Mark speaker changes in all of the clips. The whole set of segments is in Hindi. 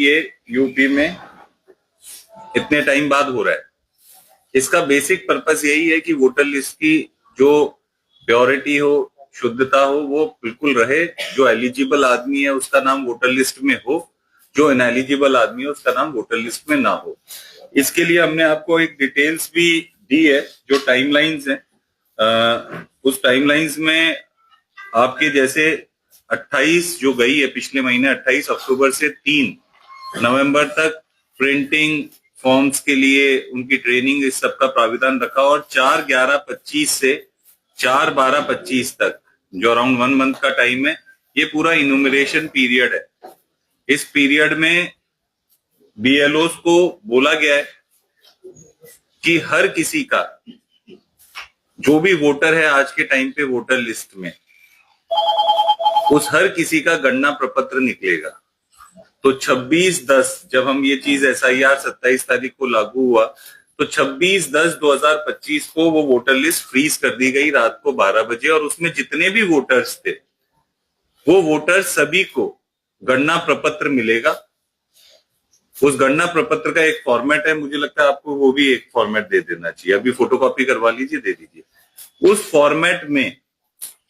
Speaker 1: ये यूपी में इतने टाइम बाद हो रहा है। इसका बेसिक पर्पस यही है कि वोटर लिस्ट की जो प्योरिटी हो, शुद्धता हो, वो बिल्कुल रहे। जो एलिजिबल आदमी है उसका नाम वोटर लिस्ट में हो, जो इनएलिजिबल आदमी है उसका नाम वोटर लिस्ट में ना हो। इसके लिए हमने आपको एक डिटेल्स भी दी है, जो टाइमलाइंस है। उस टाइमलाइंस में आपके जैसे 28 जो गई है पिछले महीने, 28 अक्टूबर से 3 नवंबर तक प्रिंटिंग फॉर्म्स के लिए उनकी ट्रेनिंग, इस सब का प्राविधान रखा। और 4/11/25 से 4/12/25 तक, जो अराउंड 1 मंथ का टाइम है, ये पूरा इन्यूमरेशन पीरियड है। इस पीरियड में बीएलओस को बोला गया है कि हर किसी का, जो भी वोटर है आज के टाइम पे वोटर लिस्ट में, उस हर किसी का गणना प्रपत्र निकलेगा। तो 26/10 जब हम ये चीज एसआईआर 27 तारीख को लागू हुआ, तो 26/10/2025 को वो वोटर लिस्ट फ्रीज कर दी गई रात को 12 बजे। और उसमें जितने भी वोटर्स थे, वो वोटर्स सभी को गणना प्रपत्र मिलेगा। उस गणना प्रपत्र का एक फॉर्मेट है, मुझे लगता है आपको वो भी एक फॉर्मेट दे देना चाहिए। अभी फोटोकॉपी करवा लीजिए, दे दीजिए। उस फॉर्मेट में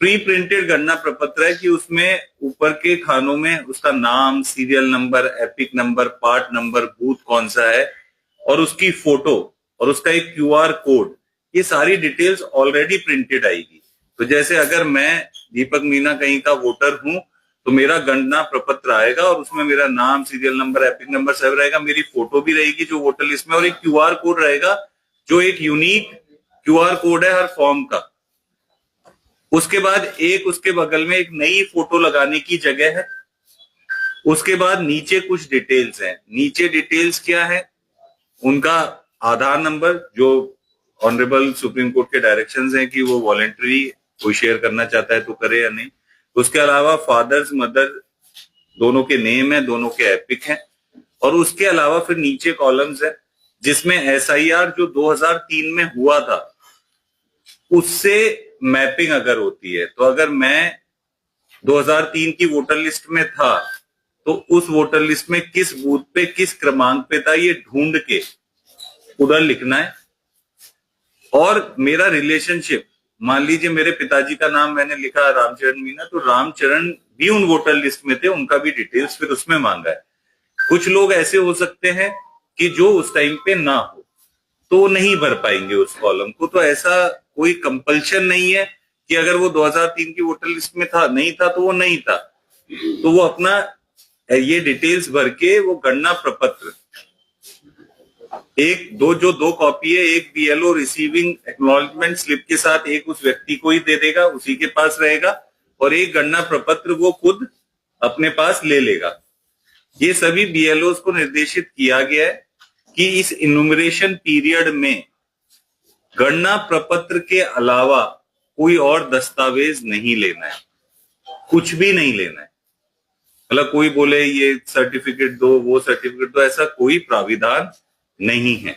Speaker 1: प्री प्रिंटेड गणना प्रपत्र है कि उसमें ऊपर के खानों में उसका नाम, serial number, epic number, part number, booth कौन सा है, और उसकी फोटो और उसका एक क्यूआर कोड, ये सारी डिटेल्स ऑलरेडी प्रिंटेड आएगी। तो जैसे अगर मैं दीपक मीना कहीं का वोटर हूं, तो मेरा गणना प्रपत्र आएगा और उसमें मेरा नाम, सीरियल नंबर, एपिक नंबर सब रहेगा, मेरी फोटो भी रहेगी जो वोटर लिस्ट में, और एक क्यूआर कोड रहेगा जो एक यूनिक क्यूआर कोड है हर फॉर्म का। उसके बाद एक उसके बगल में एक नई फोटो लगाने की जगह है। उसके बाद नीचे कुछ डिटेल्स हैं। नीचे डिटेल्स क्या है? उनका आधार नंबर, जो ऑनरेबल सुप्रीम कोर्ट के डायरेक्शंस हैं कि वो वॉलेंटरी कोई शेयर करना चाहता है तो करे या नहीं। उसके अलावा फादर्स मदर दोनों के नेम है, दोनों के एपिक हैं। और उसके अलावा फिर नीचे कॉलम्स है जिसमें एसआईआर जो 2003 में हुआ था उससे मैपिंग अगर होती है, तो अगर मैं 2003 की वोटर लिस्ट में था तो उस वोटर लिस्ट में किस बूथ पे किस क्रमांक पे था, ये ढूंढ के उधर लिखना है। और मेरा रिलेशनशिप, मान लीजिए मेरे पिताजी का नाम मैंने लिखा रामचरण मीना, तो रामचरण भी उन वोटर लिस्ट में थे, उनका भी डिटेल्स फिर उसमें मांगा है। कुछ लोग ऐसे हो सकते हैं कि जो उस टाइम पे ना हो, तो नहीं भर पाएंगे उस कॉलम को। तो ऐसा कोई कंपल्शन नहीं है कि अगर वो 2003 की वोटर लिस्ट में था, नहीं था तो वो नहीं था, तो वो अपना ये डिटेल्स भर के वो गणना प्रपत्र जो दो कॉपी है, एक बीएलओ रिसीविंग एक्नॉलेजमेंट स्लिप के साथ एक उस व्यक्ति को ही दे देगा, उसी के पास रहेगा, और एक गणना प्रपत्र वो खुद अपने पास ले लेगा। ये सभी बीएलओ को निर्देशित किया गया है कि इस इन्यूमरेशन पीरियड में गणना प्रपत्र के अलावा कोई और दस्तावेज नहीं लेना है, कुछ भी नहीं लेना है। मतलब कोई बोले ये सर्टिफिकेट दो, वो सर्टिफिकेट दो, ऐसा कोई प्राविधान नहीं है।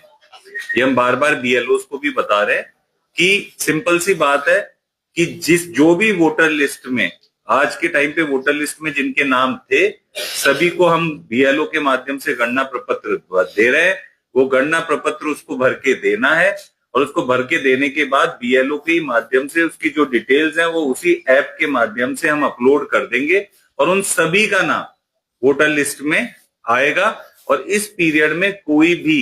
Speaker 1: ये हम बार बार बीएलओ को भी बता रहे हैं कि सिंपल सी बात है कि जो भी वोटर लिस्ट में आज के टाइम पे वोटर लिस्ट में जिनके नाम थे, सभी को हम बीएलओ के माध्यम से गणना प्रपत्र दे रहे हैं। वो गणना प्रपत्र उसको भर के देना है, और उसको भर के देने के बाद बीएलओ के माध्यम से उसकी जो डिटेल्स हैं वो उसी ऐप के माध्यम से हम अपलोड कर देंगे, और उन सभी का नाम वोटर लिस्ट में आएगा। और इस पीरियड में कोई भी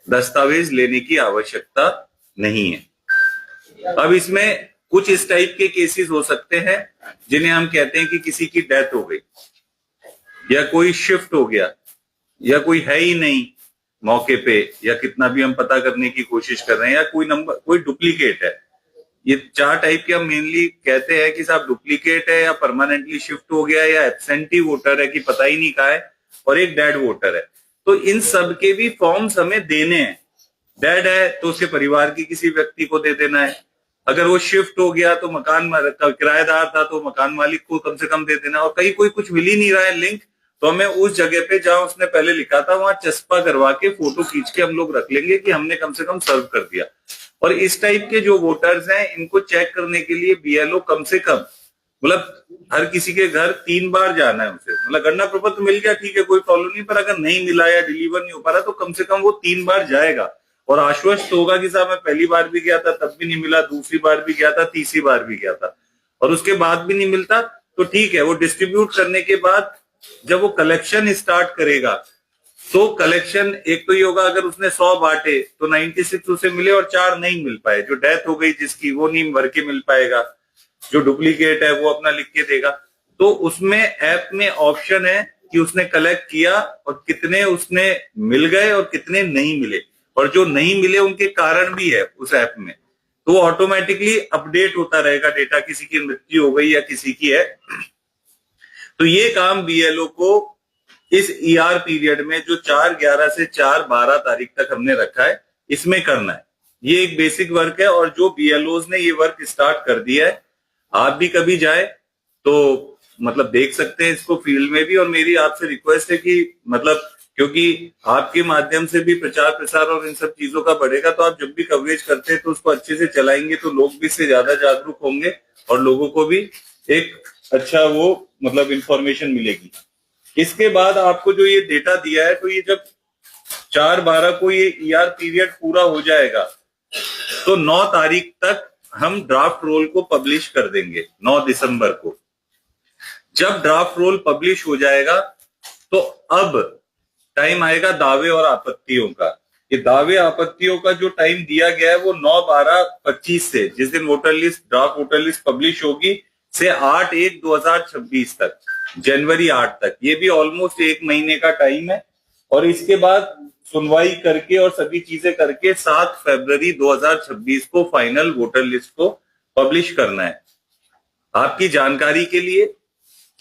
Speaker 1: दस्तावेज लेने की आवश्यकता नहीं है। अब इसमें कुछ इस टाइप के केसेस हो सकते हैं जिन्हें हम कहते हैं कि किसी की डेथ हो गई, या कोई शिफ्ट हो गया, या कोई है ही नहीं मौके पे, या कितना भी हम पता करने की कोशिश कर रहे हैं, या कोई डुप्लीकेट है। ये 4 टाइप के हम मेनली कहते हैं कि साहब डुप्लीकेट है, या परमानेंटली शिफ्ट हो गया, या एब्सेंटी वोटर है कि पता ही नहीं कहा है, और एक डेड वोटर है। तो इन सब के भी फॉर्म्स हमें देने हैं। डेड है तो उसके परिवार की किसी व्यक्ति को दे देना है। अगर वो शिफ्ट हो गया तो मकान किराएदार था तो मकान मालिक को कम से कम दे देना। और कहीं कोई कुछ मिल ही नहीं रहा है लिंक, तो हमें उस जगह पे जहां उसने पहले लिखा था वहां चस्पा करवा के फोटो खींच के हम लोग रख लेंगे कि हमने कम से कम सर्व कर दिया। और इस टाइप के जो वोटर्स हैं इनको चेक करने के लिए बीएलओ कम से कम मतलब हर किसी के घर 3 बार जाना है उसे, मतलब गणना प्रपत्र मिल गया ठीक है कोई प्रॉब्लम नहीं, पर अगर नहीं मिला या डिलीवर नहीं हो पा रहा तो कम से कम वो 3 बार जाएगा और आश्वस्त होगा कि साहब मैं पहली बार भी गया था तब भी नहीं मिला, दूसरी बार भी गया था, तीसरी बार भी गया था और उसके बाद भी नहीं मिलता तो ठीक है। वो डिस्ट्रीब्यूट करने के बाद जब वो कलेक्शन स्टार्ट करेगा तो कलेक्शन एक तो ये होगा, अगर उसने 100 बांटे तो 96 उसे मिले और 4 नहीं मिल पाए, जो डेथ हो गई जिसकी वो नहीं भर के मिल पाएगा, जो डुप्लीकेट है वो अपना लिख के देगा। तो उसमें ऐप में ऑप्शन है कि उसने कलेक्ट किया और कितने उसने मिल गए और कितने नहीं मिले, और जो नहीं मिले उनके कारण भी है उस ऐप में, तो वो ऑटोमेटिकली अपडेट होता रहेगा डेटा, किसी की मृत्यु हो गई या किसी की है। तो ये काम बीएलओ को इस ईआर पीरियड में जो 4/11 से 4/12 तारीख तक हमने रखा है इसमें करना है। ये एक बेसिक वर्क है और जो बीएलओज ने ये वर्क स्टार्ट कर दिया है, आप भी कभी जाए तो मतलब देख सकते हैं इसको फील्ड में भी। और मेरी आपसे रिक्वेस्ट है कि मतलब क्योंकि आपके माध्यम से भी प्रचार प्रसार और इन सब चीजों का बढ़ेगा, तो आप जब भी कवरेज करते हैं तो उसको अच्छे से चलाएंगे तो लोग भी इससे ज्यादा जागरूक होंगे और लोगों को भी एक अच्छा वो मतलब इंफॉर्मेशन मिलेगी। इसके बाद आपको जो ये डेटा दिया है, तो ये जब 4/12 को ये ईआर पीरियड पूरा हो जाएगा तो 9 तारीख तक हम ड्राफ्ट रोल को पब्लिश कर देंगे। 9 दिसंबर को जब ड्राफ्ट रोल पब्लिश हो जाएगा तो अब टाइम आएगा दावे और आपत्तियों का। ये दावे आपत्तियों का जो टाइम दिया गया है वो 9/12/25 से, जिस दिन voter list draft voter list publish होगी, से 8/1/2026 तक, जनवरी 8 तक। ये भी ऑलमोस्ट 1 महीने का टाइम है। और इसके बाद सुनवाई करके और सभी चीजें करके 7 फरवरी 2026 को फाइनल वोटर लिस्ट को पब्लिश करना है। आपकी जानकारी के लिए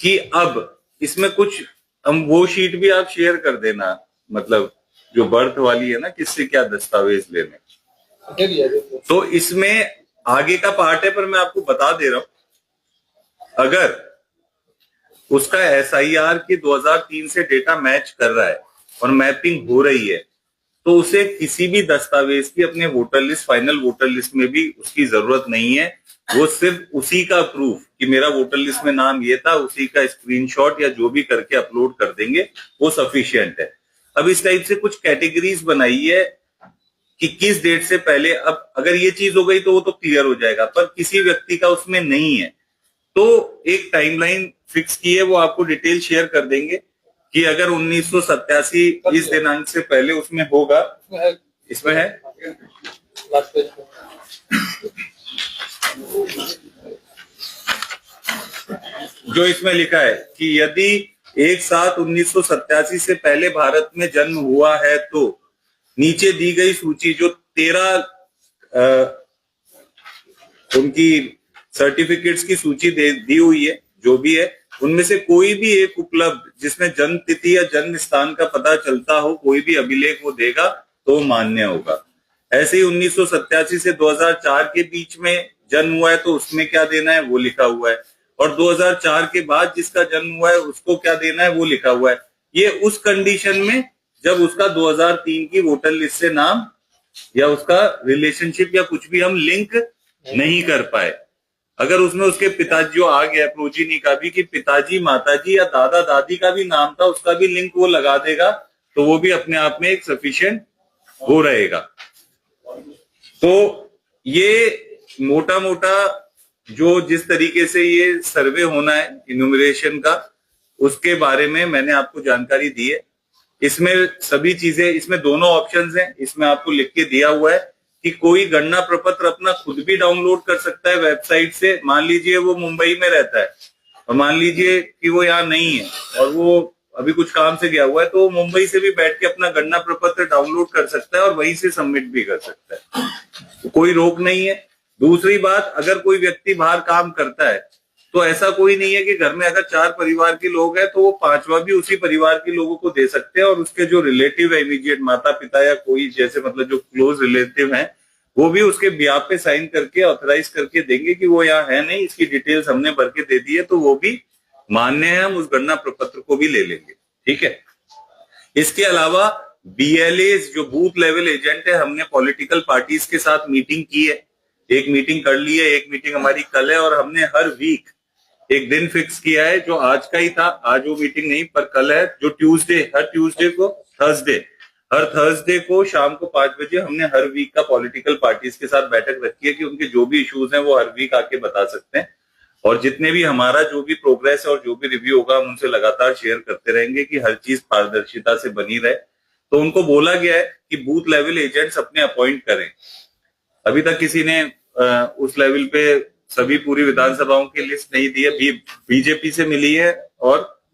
Speaker 1: कि अब इसमें कुछ हम वो शीट भी आप शेयर कर देना, मतलब जो बर्थ वाली है ना, किससे क्या दस्तावेज लेने, तो इसमें आगे का पार्ट है, पर मैं आपको बता दे रहा हूं, अगर उसका एसआईआर के 2003 से डेटा मैच कर रहा है और मैपिंग हो रही है तो उसे किसी भी दस्तावेज की अपने voter list final voter list में भी उसकी जरूरत नहीं है। वो सिर्फ उसी का प्रूफ कि मेरा वोटर लिस्ट में नाम ये था, उसी का स्क्रीनशॉट या जो भी करके अपलोड कर देंगे, वो सफिशिएंट है। अब इस टाइप से कुछ कैटेगरीज बनाई है कि किस डेट से पहले, अब अगर ये चीज हो गई तो वो तो क्लियर हो जाएगा, पर किसी व्यक्ति का उसमें नहीं है तो एक टाइमलाइन फिक्स की है, वो आपको डिटेल शेयर कर देंगे कि अगर 1987 इस दिनांक से पहले उसमें होगा, इसमें है जो इसमें लिखा है कि यदि 1/7/1987 से पहले भारत में जन्म हुआ है तो नीचे दी गई सूची जो 13 उनकी सर्टिफिकेट्स की सूची दी हुई है, जो भी है उनमें से कोई भी एक उपलब्ध जिसमें जन्म तिथि या जन्म स्थान का पता चलता हो, कोई भी अभिलेख वो देगा तो मान्य होगा। ऐसे ही 1987 से 2004 के बीच में जन्म हुआ है तो उसमें क्या देना है वो लिखा हुआ है, और 2004 के बाद जिसका जन्म हुआ है उसको क्या देना है वो लिखा हुआ है। ये उस कंडीशन में जब उसका 2003 की वोटर लिस्ट से नाम या उसका रिलेशनशिप या कुछ भी हम लिंक नहीं कर पाए। अगर उसमें उसके पिताजी जो आ गया प्रोजिनी का भी कि पिताजी माताजी या दादा दादी का भी नाम था, उसका भी लिंक वो लगा देगा तो वो भी अपने आप में एक सफिशिएंट हो रहेगा। तो ये मोटा मोटा जो जिस तरीके से ये सर्वे होना है इन्यूमरेशन का, उसके बारे में मैंने आपको जानकारी दी है। इसमें सभी चीजें, इसमें दोनों ऑप्शंस हैं, इसमें आपको लिख के दिया हुआ है कि कोई गणना प्रपत्र अपना खुद भी डाउनलोड कर सकता है वेबसाइट से। मान लीजिए वो मुंबई में रहता है और मान लीजिए कि वो यहाँ नहीं है और वो अभी कुछ काम से गया हुआ है, तो मुंबई से भी बैठ के अपना गणना प्रपत्र डाउनलोड कर सकता है और वहीं से सबमिट भी कर सकता है, तो कोई रोक नहीं है। दूसरी बात, अगर कोई व्यक्ति बाहर काम करता है तो ऐसा कोई नहीं है कि घर में अगर 4 परिवार के लोग हैं तो वो 5वां भी उसी परिवार के लोगों को दे सकते हैं, और उसके जो रिलेटिव है, इमीडिएट माता पिता या कोई जैसे मतलब जो क्लोज रिलेटिव हैं, वो भी उसके ब्याह पे साइन करके ऑथराइज करके देंगे कि वो यहाँ है नहीं, इसकी डिटेल्स हमने भर के दे दी है, तो वो भी मान्य है, हम उस गणना प्रपत्र को भी ले लेंगे। ठीक है। इसके अलावा बीएलएस जो बूथ लेवल एजेंट है, हमने पॉलिटिकल पार्टीज के साथ मीटिंग की है, एक मीटिंग कर ली है, एक मीटिंग हमारी कल है, और हमने हर वीक एक दिन फिक्स किया है जो आज का ही था, आज वो मीटिंग नहीं पर कल है, जो ट्यूसडे, हर ट्यूसडे को, हर थर्सडे को शाम को 5 बजे हमने हर वीक का पॉलिटिकल पार्टीज के साथ बैठक रखी है कि उनके जो भी इश्यूज हैं वो हर वीक आके बता सकते हैं, और जितने भी हमारा जो भी प्रोग्रेस है और जो भी रिव्यू होगा हम उनसे लगातार शेयर करते रहेंगे कि हर चीज पारदर्शिता से बनी रहे। तो उनको बोला गया है कि बूथ लेवल एजेंट्स अपने अपॉइंट करें। अभी तक किसी ने उस लेवल पे सभी पूरी विधानसभाओं की लिस्ट नहीं दी है, बीजेपी से मिली है और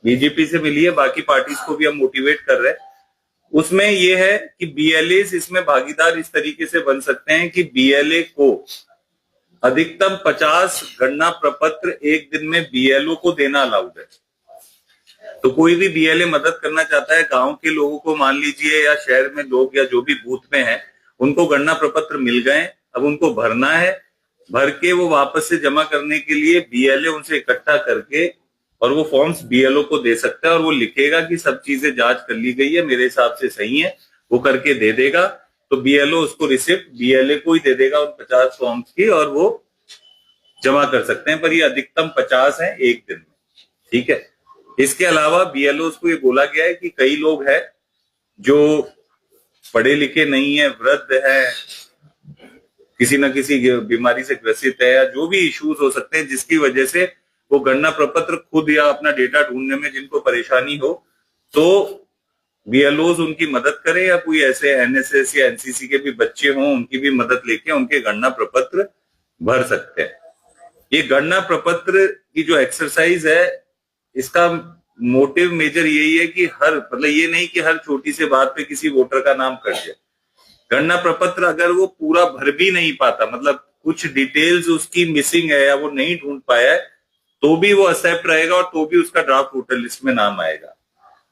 Speaker 1: बीजेपी से मिली है, बाकी पार्टीज को भी हम मोटिवेट कर रहे हैं। उसमें ये है कि बीएलए इसमें भागीदार इस तरीके से बन सकते हैं कि बीएलए को अधिकतम 50 गणना प्रपत्र एक दिन में बीएलओ को देना अलाउड है। तो कोई भी बीएलए मदद करना चाहता है, गांव के लोगों को मान लीजिए या शहर में लोग या जो भी बूथ में है, उनको गणना प्रपत्र मिल गए, अब उनको भरना है, भर के वो वापस से जमा करने के लिए बीएलए उनसे इकट्ठा करके और वो फॉर्म्स बीएलओ को दे सकता है और वो लिखेगा कि सब चीजें जांच कर ली गई है, मेरे हिसाब से सही है, वो करके दे देगा। तो बीएलओ उसको रिसिप्ट बीएलए को ही दे देगा उन 50 फॉर्म्स की और वो जमा कर सकते हैं, पर ये अधिकतम 50 है एक दिन में, ठीक है। इसके अलावा बीएलओ को ये बोला गया है कि कई लोग हैं जो पढ़े लिखे नहीं है, वृद्ध है, किसी न किसी बीमारी से ग्रसित है, या जो भी इश्यूज हो सकते हैं जिसकी वजह से वो गणना प्रपत्र खुद या अपना डेटा ढूंढने में जिनको परेशानी हो, तो बीएलओज उनकी मदद करें, या कोई ऐसे एनएसएस या एनसीसी के भी बच्चे हों उनकी भी मदद लेके उनके गणना प्रपत्र भर सकते हैं। ये गणना प्रपत्र की जो एक्सरसाइज है, इसका मोटिव मेजर यही है कि हर, मतलब ये नहीं कि हर छोटी सी बात पे किसी वोटर का नाम कट जाए। गणना प्रपत्र अगर वो पूरा भर भी नहीं पाता, मतलब कुछ डिटेल्स उसकी मिसिंग है या वो नहीं ढूंढ पाया है, तो भी वो एक्सेप्ट रहेगा और तो भी उसका ड्राफ्ट वोटर लिस्ट में नाम आएगा।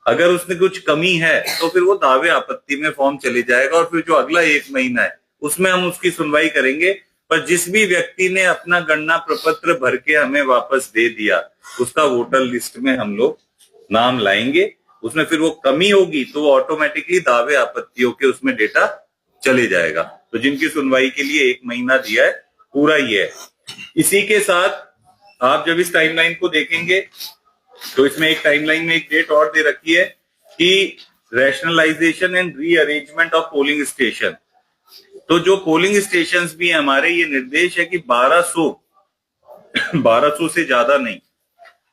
Speaker 1: अगर उसने कुछ कमी है तो फिर वो दावे आपत्ति में फॉर्म चले जाएगा और फिर जो अगला 1 महीना है उसमें हम उसकी सुनवाई करेंगे। पर जिस भी व्यक्ति ने अपना गणना प्रपत्र भर के हमें वापस दे दिया, उसका वोटर लिस्ट में हम लोग नाम लाएंगे। उसमें फिर वो कमी होगी तो वो ऑटोमेटिकली दावे आपत्तियों के उसमें डेटा चले जाएगा। तो जिनकी सुनवाई के लिए 1 महीना दिया है, पूरा ही है। इसी के साथ आप जब इस टाइमलाइन को देखेंगे तो इसमें एक टाइमलाइन में एक डेट और दे रखी है कि rationalisation and rearrangement of polling station. तो जो पोलिंग स्टेशंस भी हैं हमारे, ये निर्देश है कि 1200 से ज्यादा नहीं,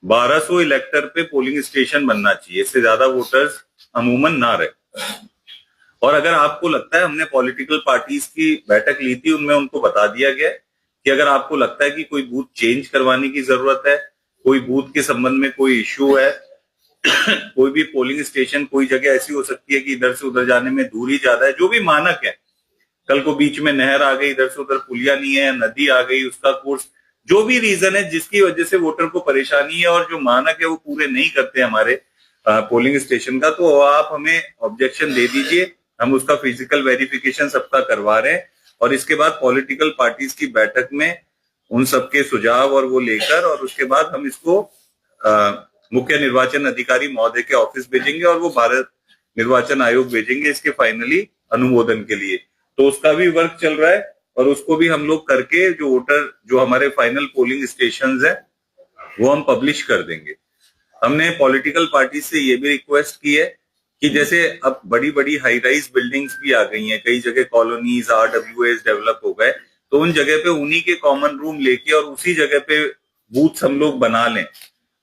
Speaker 1: 1200 इलेक्टर पे पोलिंग स्टेशन बनना चाहिए, इससे ज्यादा वोटर्स अमूमन ना रहे। और अगर आपको लगता है, हमने पॉलिटिकल पार्टीज की बैठक ली थी, उनमें उनको बता दिया गया कि अगर आपको लगता है कि कोई बूथ चेंज करवाने की जरूरत है, कोई बूथ के संबंध में कोई इश्यू है, कोई भी पोलिंग स्टेशन, कोई जगह ऐसी हो सकती है कि इधर से उधर जाने में दूरी ज्यादा है, जो भी मानक है, कल को बीच में नहर आ गई, इधर से उधर पुलिया नहीं है, नदी आ गई, उसका कोर्स, जो भी रीजन है जिसकी वजह से वोटर को परेशानी है और जो मानक है वो पूरे नहीं करते हमारे पोलिंग स्टेशन का, तो आप हमें ऑब्जेक्शन दे दीजिए, हम उसका फिजिकल वेरिफिकेशन सबका करवा रहे हैं। और इसके बाद पॉलिटिकल पार्टीज की बैठक में उन सबके सुझाव और वो लेकर, और उसके बाद हम इसको मुख्य निर्वाचन अधिकारी महोदय के ऑफिस भेजेंगे और वो भारत निर्वाचन आयोग भेजेंगे इसके फाइनली अनुमोदन के लिए। तो उसका भी वर्क चल रहा है और उसको भी हम लोग करके जो वोटर, जो हमारे फाइनल पोलिंग स्टेशंस है, वो हम पब्लिश कर देंगे। हमने पॉलिटिकल पार्टी से ये भी रिक्वेस्ट की है कि जैसे अब बड़ी बड़ी हाई राइज बिल्डिंग्स भी आ गई हैं, कई जगह कॉलोनीज, आरडब्ल्यूएस डेवलप हो गए, तो उन जगह पे उन्हीं के कॉमन रूम लेके और उसी जगह पे बूथ हम लोग बना लें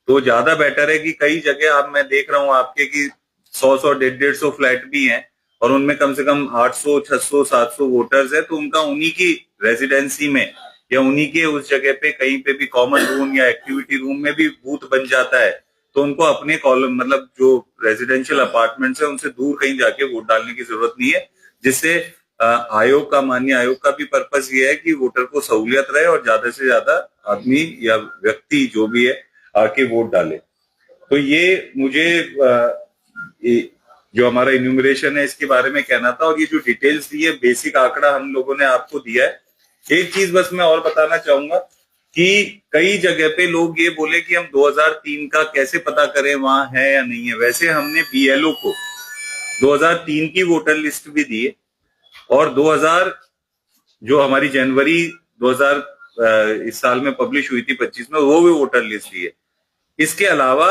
Speaker 1: तो ज्यादा बेटर है। कि कई जगह आप, मैं देख रहा हूँ आपके कि 100 150 फ्लैट भी हैं और उनमें कम से कम 800 600 700 वोटर्स है, तो उनका उन्हीं की रेजिडेंसी में या उन्हीं के उस जगह पे कहीं पे भी कॉमन रूम या एक्टिविटी रूम में भी बूथ बन जाता है, तो उनको अपने कॉलम, मतलब जो रेजिडेंशियल अपार्टमेंट्स है उनसे दूर कहीं जाके वोट डालने की जरूरत नहीं है। जिससे आयोग का, माननीय आयोग का भी पर्पस ये है कि वोटर को सहूलियत रहे और ज्यादा से ज्यादा आदमी या व्यक्ति जो भी है आके वोट डाले। तो ये मुझे जो हमारा इन्यूमरेशन है इसके बारे में कहना था, और ये जो डिटेल्स दी है, बेसिक आंकड़ा हम लोगों ने आपको दिया है। एक चीज बस मैं और बताना चाहूंगा कि कई जगह पे लोग ये बोले कि हम 2003 का कैसे पता करें वहां है या नहीं है। वैसे हमने बीएलओ को 2003 की वोटर लिस्ट भी दी है और 2000 जो हमारी जनवरी 2000 इस साल में पब्लिश हुई थी 25 में, वो भी वोटर लिस्ट दी है। इसके अलावा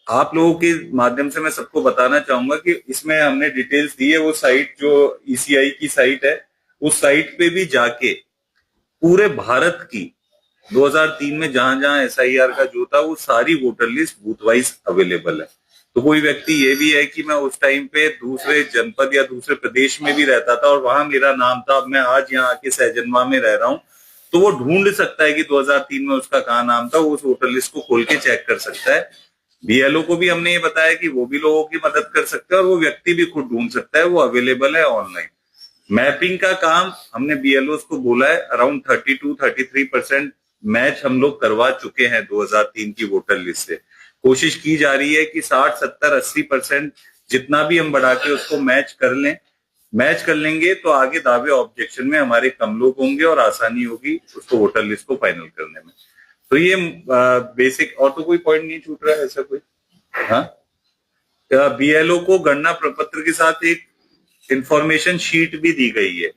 Speaker 1: आप लोगों के माध्यम से मैं सबको बताना चाहूंगा कि इसमें हमने डिटेल्स दी है। वो साइट जो ईसीआई की साइट है, उस साइट पे भी जाके पूरे भारत की 2003 में जहां जहां एसआईआर का जो था वो सारी voter list booth wise available है। तो कोई व्यक्ति ये भी है कि मैं उस टाइम पे दूसरे जनपद या दूसरे प्रदेश में भी रहता था और वहां मेरा नाम था, अब मैं आज यहाँ आके सहजनवा में रह रहा हूँ, तो वो ढूंढ सकता है कि 2003 में उसका कहाँ नाम था, वो उस वोटर लिस्ट को खोल के चेक कर सकता है। बीएलओ को भी हमने ये बताया कि वो भी लोगों की मदद कर सकते हैं और वो व्यक्ति भी खुद ढूंढ सकता है, वो अवेलेबल है ऑनलाइन। मैपिंग का काम हमने बीएलओ को बोला है, अराउंड 32-33% मैच हम लोग करवा चुके हैं 2003 की वोटर लिस्ट से। कोशिश की जा रही है कि 60-70-80% जितना भी हम बढ़ा के उसको मैच कर लें। मैच कर लेंगे तो आगे दावे ऑब्जेक्शन में हमारे कम लोग होंगे और आसानी होगी उसको वोटर लिस्ट को फाइनल करने में। तो ये बेसिक, और तो कोई पॉइंट नहीं छूट रहा है ऐसा कोई? हाँ, बीएलओ को गणना प्रपत्र के साथ एक इंफॉर्मेशन शीट भी दी गई है,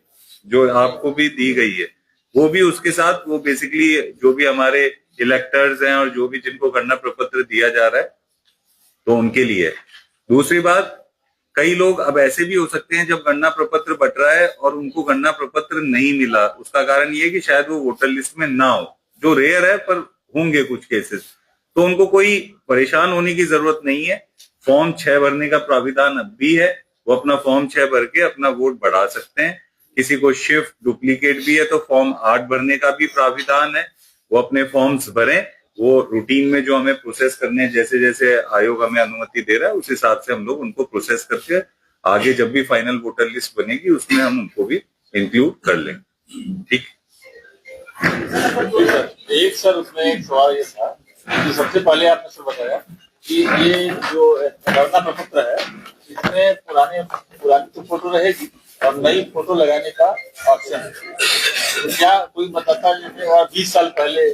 Speaker 1: जो आपको भी दी गई है, वो भी उसके साथ, वो बेसिकली जो भी हमारे इलेक्टर्स हैं और जो भी जिनको गणना प्रपत्र दिया जा रहा है तो उनके लिए। दूसरी बात, कई लोग अब ऐसे भी हो सकते हैं जब गणना प्रपत्र बट रहा है और उनको गणना प्रपत्र नहीं मिला, उसका कारण ये है कि शायद वो वोटर लिस्ट में ना हो, जो रेयर है पर होंगे कुछ केसेस। तो उनको कोई परेशान होने की जरूरत नहीं है। फॉर्म 6 भरने का प्राविधान अब भी है, वो अपना फॉर्म 6 भर के अपना वोट बढ़ा सकते हैं। किसी को शिफ्ट डुप्लीकेट भी है तो फॉर्म 8 भरने का भी प्राविधान है, वो अपने फॉर्म्स भरें। वो रूटीन में जो हमें प्रोसेस करने, जैसे जैसे आयोग हमें अनुमति दे रहा है उस हिसाब से हम लोग उनको प्रोसेस करके आगे जब भी फाइनल वोटर लिस्ट बनेगी उसमें हम उनको भी इंक्लूड कर लेंगे। ठीक।
Speaker 2: एक सर उसमें एक सवाल ये था कि सबसे पहले आपने सर बताया कि ये जो गणना प्रपत्र है इसमें पुरानी तो फोटो रहेगी और नई फोटो लगाने का ऑप्शन है, तो क्या कोई बताता है 20 साल पहले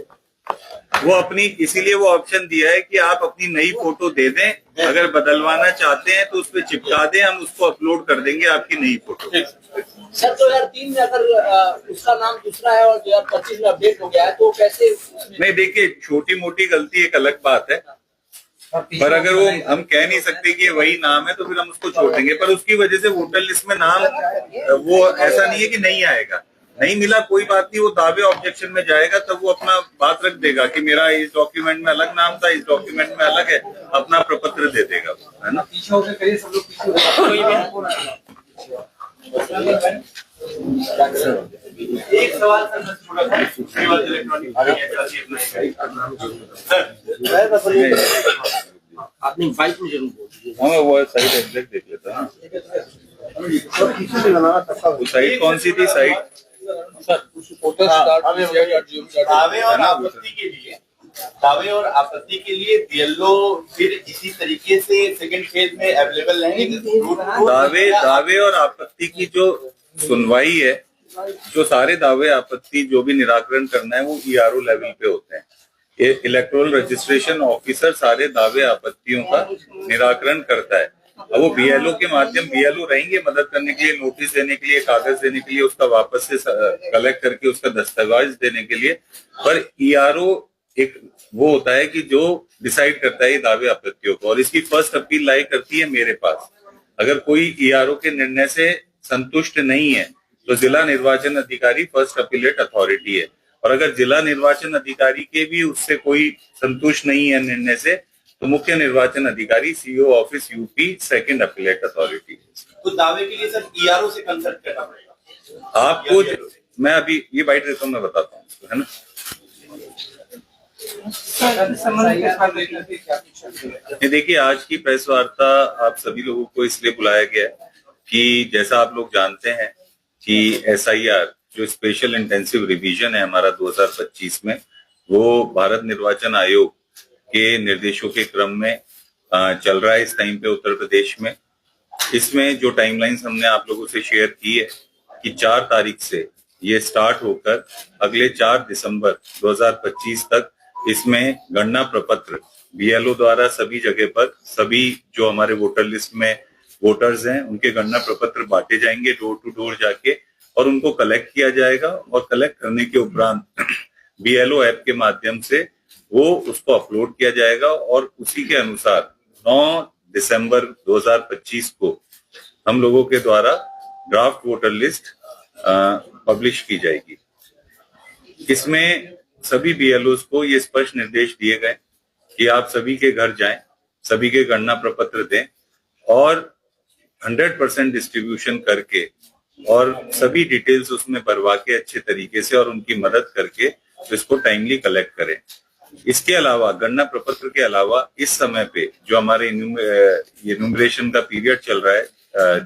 Speaker 1: वो अपनी, इसीलिए वो ऑप्शन दिया है कि आप अपनी नई फोटो दे दें, अगर बदलवाना चाहते हैं तो उस पर चिपका दें, हम उसको अपलोड कर देंगे आपकी नई फोटो।
Speaker 3: सर 2003 में अगर उसका नाम दूसरा है और 2025 में अपडेट हो गया है तो कैसे?
Speaker 1: नहीं, देखिए, छोटी मोटी गलती एक अलग बात है, पर अगर वो हम कह नहीं सकते कि वही नाम है तो फिर हम उसको छोड़ देंगे, पर उसकी वजह से वोटर लिस्ट में नाम वो ऐसा नहीं है कि नहीं आएगा। नहीं मिला कोई बात नहीं, वो दावे ऑब्जेक्शन में जाएगा तब वो अपना बात रख देगा कि मेरा इस डॉक्यूमेंट में अलग नाम था, इस डॉक्यूमेंट में अलग है, अपना प्रपत्र दे देगा, है ना।
Speaker 3: पीछे होकर करिए, सब लोग एक सवाल आपने बाइक में जरूर बोल,
Speaker 1: हाँ वो साइड एग्जैक्ट देख लेता है। वो साइड कौन सी थी साइड?
Speaker 2: दावे और आपत्ति के लिए बीएलओ फिर इसी तरीके से सेकंड फेज में अवेलेबल रहेंगे।
Speaker 1: दावे और आपत्ति की जो सुनवाई है, जो सारे दावे आपत्ति जो भी निराकरण करना है वो ईआरओ लेवल पे होते हैं। ये इलेक्टोरल रजिस्ट्रेशन ऑफिसर सारे दावे आपत्तियों का निराकरण करता है। अब वो बीएलओ के माध्यम, बीएलओ रहेंगे मदद करने के लिए, नोटिस देने के लिए, कागज देने के लिए, उसका वापस से कलेक्ट करके उसका दस्तावेज देने के लिए। पर ईआरओ एक वो होता है कि जो डिसाइड करता है ये दावे आपत्तियों को, और इसकी फर्स्ट अपील लाई करती है मेरे पास। अगर कोई ईआरओ के निर्णय से संतुष्ट नहीं है तो जिला निर्वाचन अधिकारी फर्स्ट अपीलेट अथॉरिटी है, और अगर जिला निर्वाचन अधिकारी के भी उससे कोई संतुष्ट नहीं है निर्णय से तो मुख्य निर्वाचन अधिकारी CEO office UP second appellate authority.
Speaker 2: तो दावे के लिए सर ईआरओ से कंसल्ट करना पड़ेगा
Speaker 1: आपको। मैं अभी ये बाइट देता हूँ, मैं बताता हूँ, है ना। देखिए, आज की प्रेस वार्ता आप सभी लोगों को इसलिए बुलाया गया है कि जैसा आप लोग जानते हैं कि एसआईआर जो स्पेशल इंटेंसिव रिवीजन है हमारा 2025 में, वो भारत निर्वाचन आयोग के निर्देशों के क्रम में चल रहा है इस टाइम पे उत्तर प्रदेश में। इसमें जो टाइमलाइंस हमने आप लोगों से शेयर की है कि 4 तारीख से ये स्टार्ट होकर अगले 4 दिसंबर 2025 तक इसमें गणना प्रपत्र बीएलओ द्वारा सभी जगह पर, सभी जो हमारे वोटर लिस्ट में वोटर्स हैं उनके गणना प्रपत्र बांटे जाएंगे डोर टू डोर जाके, और उनको कलेक्ट किया जाएगा और कलेक्ट करने के उपरांत BLO ऐप के माध्यम से वो उसको अपलोड किया जाएगा और उसी के अनुसार 9 दिसंबर 2025 को हम लोगों के द्वारा ड्राफ्ट वोटर लिस्ट पब्लिश की जाएगी। इसमें सभी BLOs को ये स्पष्ट निर्देश दिए गए कि आप सभी के घर जाएं, सभी के गणना प्रपत्र दें और 100% डिस्ट्रीब्यूशन करके और सभी डिटेल्स उसमें भरवा के अच्छे तरीके से और उनकी मदद करके इसको टाइमली कलेक्ट करें। इसके अलावा गणना प्रपत्र के अलावा इस समय पे जो हमारे इन्यूमरेशन का पीरियड चल रहा है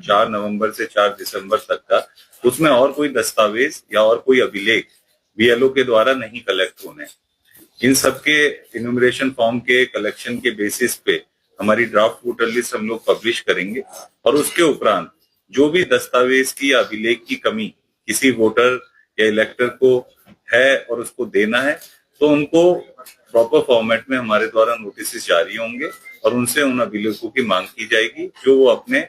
Speaker 1: 4 नवंबर से 4 दिसंबर तक का, उसमें और कोई दस्तावेज या और कोई अभिलेख BLO के द्वारा नहीं कलेक्ट होने। इन सबके इन्यूमरेशन फॉर्म के कलेक्शन के बेसिस पे हमारी ड्राफ्ट वोटर लिस्ट हम लोग पब्लिश करेंगे और उसके उपरांत जो भी दस्तावेज की या अभिलेख की कमी किसी वोटर या इलेक्टर को है और उसको देना है तो उनको प्रॉपर फॉर्मेट में हमारे द्वारा नोटिस जारी होंगे और उनसे उन अभिलेखों की मांग की जाएगी जो वो अपने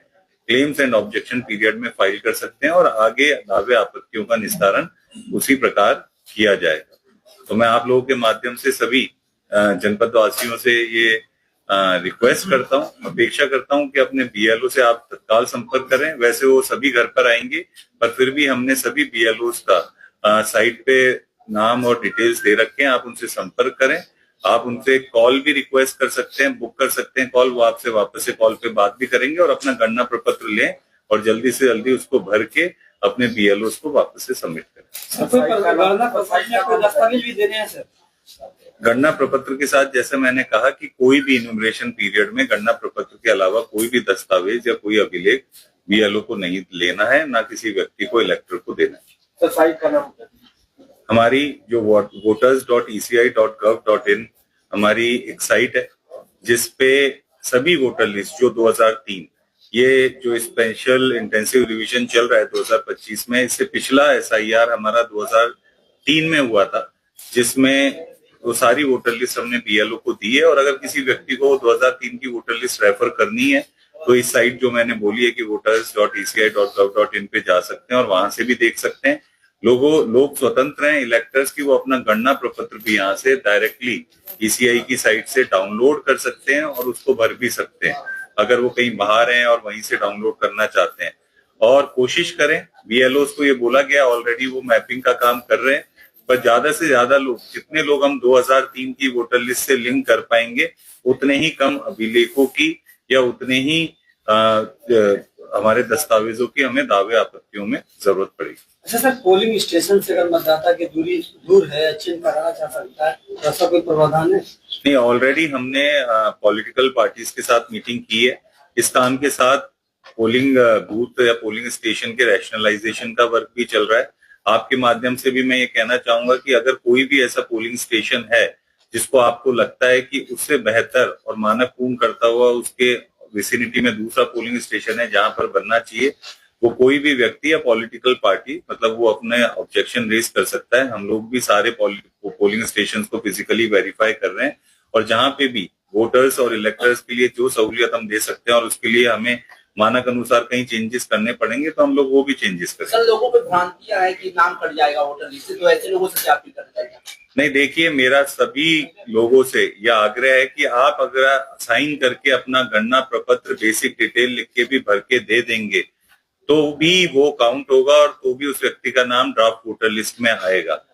Speaker 1: क्लेम्स एंड ऑब्जेक्शन पीरियड में फाइल कर सकते हैं और आगे दावे आपत्तियों का निस्तारण उसी प्रकार किया जाएगा। तो मैं आप लोगों के माध्यम से सभी जनपद वासियों से ये रिक्वेस्ट करता हूँ, अपेक्षा करता हूँ कि अपने BLO से आप तत्काल संपर्क करें। वैसे वो सभी घर पर आएंगे पर फिर भी हमने सभी BLOs का साइट पे नाम और डिटेल्स दे रखे हैं, आप उनसे संपर्क करें। आप उनसे कॉल भी रिक्वेस्ट कर सकते हैं, बुक कर सकते हैं कॉल, वो आपसे वापस से कॉल पे बात भी करेंगे और अपना गणना प्रपत्र लें और जल्दी से जल्दी उसको भर के अपने BLOs को वापस से सबमिट करें।
Speaker 3: दस्तावेज भी देने हैं सर?
Speaker 1: गणना प्रपत्र के साथ जैसे मैंने कहा कि कोई भी इन्यूमरेशन पीरियड में गणना प्रपत्र के अलावा कोई भी दस्तावेज या कोई अभिलेख BLO को नहीं लेना है, ना किसी व्यक्ति को इलेक्टर को देना है।
Speaker 2: साइट का नाम
Speaker 1: हमारी जो voters.eci.gov.in हमारी एक साइट है जिसपे सभी वोटर लिस्ट जो 2003 ये जो स्पेशल इंटेंसिव रिवीजन चल रहा है 2025 में, इससे पिछला SIR हमारा 2003 में हुआ था जिसमें वो सारी वोटर लिस्ट हमने BLO को दी है और अगर किसी व्यक्ति को 2003 की वोटर लिस्ट रेफर करनी है तो इस साइट जो मैंने बोली है कि voters.eci.gov.in पे जा सकते हैं और वहां से भी देख सकते हैं। लोग स्वतंत्र हैं इलेक्टर्स की, वो अपना गणना प्रपत्र भी यहाँ से डायरेक्टली ECI की साइट से डाउनलोड कर सकते हैं और उसको भर भी सकते हैं अगर वो कहीं बाहर हैं और वहीं से डाउनलोड करना चाहते हैं। और कोशिश करें, BLOs को ये बोला गया ऑलरेडी वो मैपिंग का काम कर रहे हैं, पर ज्यादा से ज्यादा लोग, जितने लोग हम 2003 की वोटर लिस्ट से लिंक कर पाएंगे उतने ही कम अभिलेखों की या उतने ही हमारे दस्तावेजों की हमें दावे आपत्तियों में जरूरत पड़ेगी।
Speaker 3: अच्छा सर, पोलिंग स्टेशन से अगर मतदाता की दूरी दूर है, चेंज कराना चाह सकता है, तो ऐसा कोई प्रावधान है?
Speaker 1: नहीं, ऑलरेडी हमने पॉलिटिकल पार्टीज के साथ मीटिंग की है। इस काम के साथ पोलिंग बूथ या पोलिंग स्टेशन के रैशनलाइजेशन का वर्क भी चल रहा है। आपके माध्यम से भी मैं ये कहना चाहूंगा कि अगर कोई भी ऐसा पोलिंग स्टेशन है जिसको आपको लगता है कि उससे बेहतर और मानक पूर्ण करता हुआ उसके विसिनिटी में दूसरा पोलिंग स्टेशन है जहां पर बनना चाहिए, वो कोई भी व्यक्ति या पॉलिटिकल पार्टी मतलब वो अपने ऑब्जेक्शन रेज कर सकता है। हम लोग भी सारे पोलिंग स्टेशन को फिजिकली वेरीफाई कर रहे हैं और जहां पे भी वोटर्स और इलेक्टर्स के लिए जो सहूलियत हम दे सकते हैं और उसके लिए हमें मानक अनुसार कहीं चेंजेस करने पड़ेंगे तो हम लोग वो भी चेंजेस करेंगे।
Speaker 3: सर, लोगों पे भ्रांतियां है कि नाम कट जाएगा वोटर लिस्ट से, तो ऐसे लोगों से क्या अपील करना चाहिए?
Speaker 1: नहीं, देखिए, मेरा सभी लोगों से यह आग्रह है कि आप अगर साइन करके अपना गणना प्रपत्र बेसिक डिटेल लिख के भी भर के दे देंगे तो भी वो काउंट होगा और तो भी उस व्यक्ति का नाम ड्राफ्ट वोटर लिस्ट में आएगा।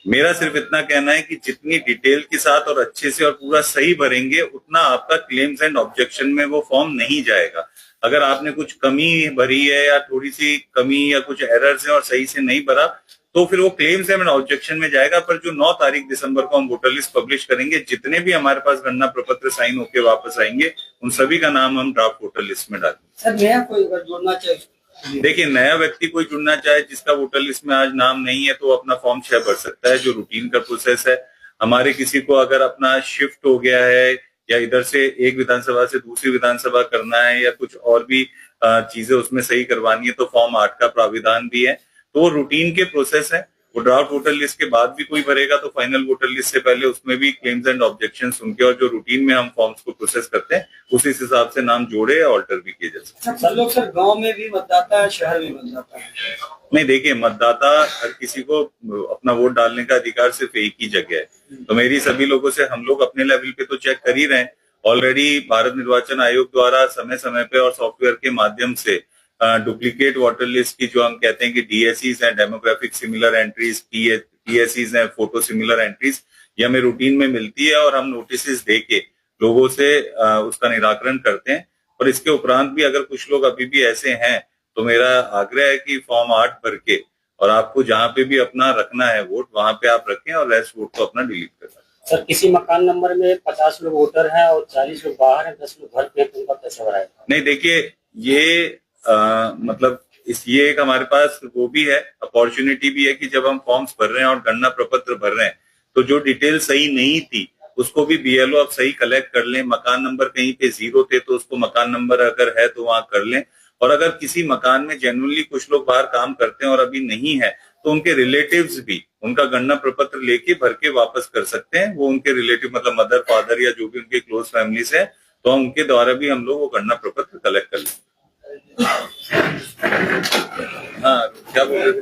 Speaker 1: मेरा सिर्फ इतना कहना है कि जितनी डिटेल के साथ और अच्छे से और पूरा सही भरेंगे उतना आपका क्लेम्स एंड ऑब्जेक्शन में वो फॉर्म नहीं जाएगा। अगर आपने कुछ कमी भरी है या थोड़ी सी कमी या कुछ एरर्स है और सही से नहीं भरा तो फिर वो क्लेम्स एंड ऑब्जेक्शन में जाएगा। पर जो 9 तारीख दिसंबर को हम वोटर लिस्ट पब्लिश करेंगे, जितने भी हमारे पास गणना प्रपत्र साइन होके वापस आएंगे उन सभी का नाम हम ड्राफ्ट वोटर लिस्ट में डालेंगे।
Speaker 3: सर, नया कोई अगर जोड़ना चाहिए?
Speaker 1: देखिए, नया व्यक्ति कोई जुड़ना चाहे जिसका वोटर लिस्ट में आज नाम नहीं है तो वो अपना फॉर्म 6 भर सकता है, जो रूटीन का प्रोसेस है। हमारे किसी को अगर अपना शिफ्ट हो गया है या इधर से एक विधानसभा से दूसरी विधानसभा करना है या कुछ और भी चीजें उसमें सही करवानी है तो फॉर्म 8 का प्राविधान भी है। तो रूटीन के प्रोसेस है वो ड्राफ्ट वोटर लिस्ट के बाद भी कोई भरेगा तो फाइनल वोटर लिस्ट से पहले उसमें भी क्लेम्स एंड ऑब्जेक्शन सुन के और जो रूटीन में हम फॉर्म्स को प्रोसेस करते हैं उसी हिसाब से नाम जोड़े या ऑल्टर भी किए जा सकते हैं।
Speaker 4: सर लोग सर गांव में भी मतदाता है, शहर में मतदाता है।
Speaker 1: नहीं, देखिए, मतदाता हर किसी को अपना वोट डालने का अधिकार सिर्फ एक ही जगह है। तो मेरी सभी लोगों से हम लोग अपने लेवल पे तो चेक कर ही रहे हैं। ऑलरेडी भारत निर्वाचन आयोग द्वारा समय समय पे और सॉफ्टवेयर के माध्यम से डुप्लीकेट वोटर लिस्ट की जो हम कहते हैं कि डीएसईज हैं, डेमोग्राफिक सिमिलर एंट्रीज, पीएसईज हैं, फोटो सिमिलर एंट्रीज, ये हमें रूटीन में मिलती है और हम नोटिस दे के लोगों से उसका निराकरण करते हैं। और इसके उपरांत भी अगर कुछ लोग अभी भी ऐसे हैं तो मेरा आग्रह है कि फॉर्म 8 भर के और आपको जहां पे भी अपना रखना है वोट वहां पे आप रखें और रेस्ट वोट को अपना डिलीट करना।
Speaker 5: सर किसी मकान नंबर में 50 लोग वोटर हैं और 40 लोग बाहर हैं, 10 लोग घर पे, तो उनका कैसे भराएगा?
Speaker 1: नहीं, देखिए, ये मतलब ये एक हमारे पास वो भी है, अपॉर्चुनिटी भी है कि जब हम फॉर्म्स भर रहे हैं और गणना प्रपत्र भर रहे हैं तो जो डिटेल सही नहीं थी उसको भी बीएलओ अब सही कलेक्ट कर लें। मकान नंबर कहीं पे 0 थे तो उसको मकान नंबर अगर है तो वहां कर लें। और अगर किसी मकान में जेन्युइनली कुछ लोग बाहर काम करते हैं और अभी नहीं है तो उनके रिलेटिव्स भी उनका गणना प्रपत्र लेके भर के वापस कर सकते हैं। वो उनके रिलेटिव मतलब मदर, फादर या जो भी उनके क्लोज फैमिलीज है तो उनके द्वारा भी हम लोग वो गणना प्रपत्र कलेक्ट कर लेंगे। हाँ, क्या बोल रहे थे?